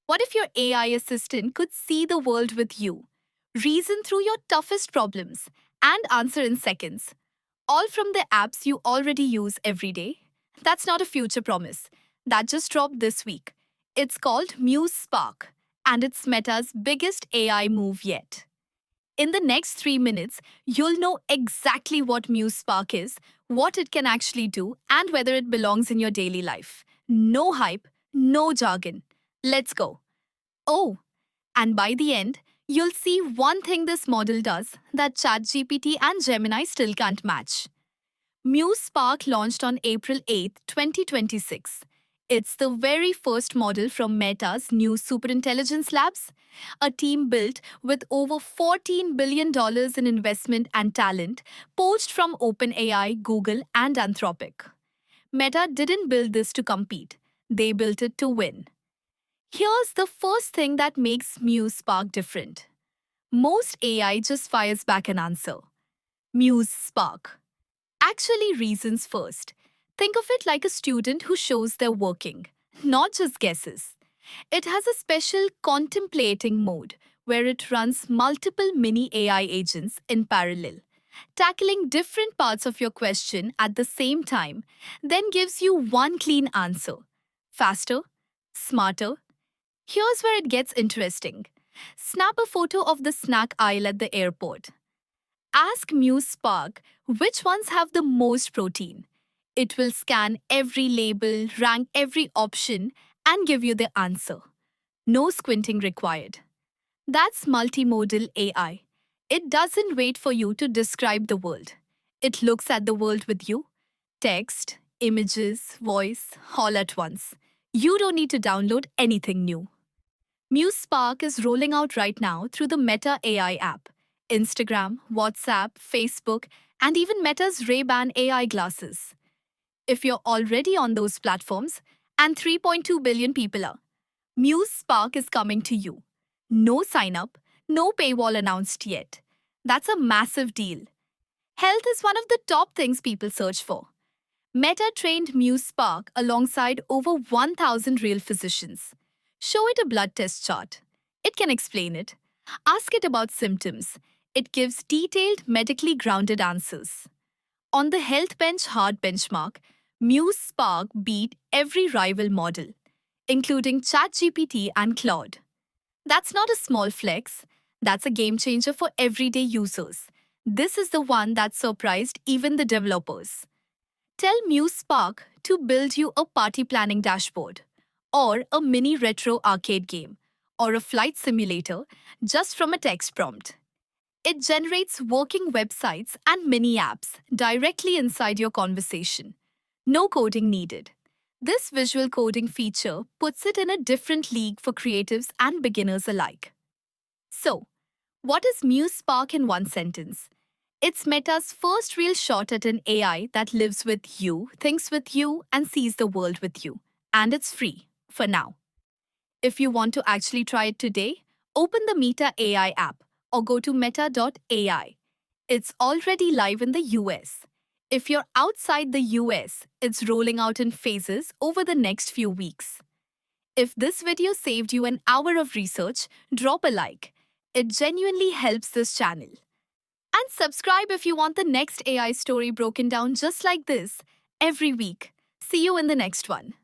What if your AI assistant could see the world with you, reason through your toughest problems, and answer in seconds? All from the apps you already use every day? That's not a future promise. That just dropped this week. It's called Muse Spark, and it's Meta's biggest AI move yet. In the next 3 minutes, you'll know exactly what Muse Spark is, what it can actually do, and whether it belongs in your daily life. No hype, no jargon. Let's go. Oh, and by the end, you'll see one thing this model does that ChatGPT and Gemini still can't match. Muse Spark launched on April 8, 2026. It's the very first model from Meta's new superintelligence labs, a team built with over $14 billion in investment and talent poached from OpenAI, Google, and Anthropic. Meta didn't build this to compete, they built it to win. Here's the first thing that makes Muse Spark different. Most AI just fires back an answer. Muse Spark actually reasons first. Think of it like a student who shows they're working, not just guesses. It has a special contemplating mode where it runs multiple mini AI agents in parallel, tackling different parts of your question at the same time, then gives you one clean answer. Faster, smarter. Here's where it gets interesting. Snap a photo of the snack aisle at the airport. Ask Muse Spark which ones have the most protein. It will scan every label, rank every option, and give you the answer. No squinting required. That's multimodal AI. It doesn't wait for you to describe the world. It looks at the world with you. Text, images, voice, all at once. You don't need to download anything new. Muse Spark is rolling out right now through the Meta AI app, Instagram, WhatsApp, Facebook, and even Meta's Ray-Ban AI glasses. If you're already on those platforms, and 3.2 billion people are, Muse Spark is coming to you. No sign-up, no paywall announced yet. That's a massive deal. Health is one of the top things people search for. Meta trained Muse Spark alongside over 1,000 real physicians. Show it a blood test chart. It can explain it. Ask it about symptoms. It gives detailed, medically grounded answers. On the Health Bench Hard benchmark, Muse Spark beat every rival model, including ChatGPT and Claude. That's not a small flex. That's a game changer for everyday users. This is the one that surprised even the developers. Tell Muse Spark to build you a party planning dashboard, or a mini retro arcade game, or a flight simulator just from a text prompt. It generates working websites and mini apps directly inside your conversation. No coding needed. This visual coding feature puts it in a different league for creatives and beginners alike. So, what is Muse Spark in one sentence? It's Meta's first real shot at an AI that lives with you, thinks with you, and sees the world with you. And it's free, for now. If you want to actually try it today, open the Meta AI app or go to meta.ai. It's already live in the US. If you're outside the US, it's rolling out in phases over the next few weeks. If this video saved you an hour of research, drop a like. It genuinely helps this channel. And subscribe if you want the next AI story broken down just like this every week. See you in the next one.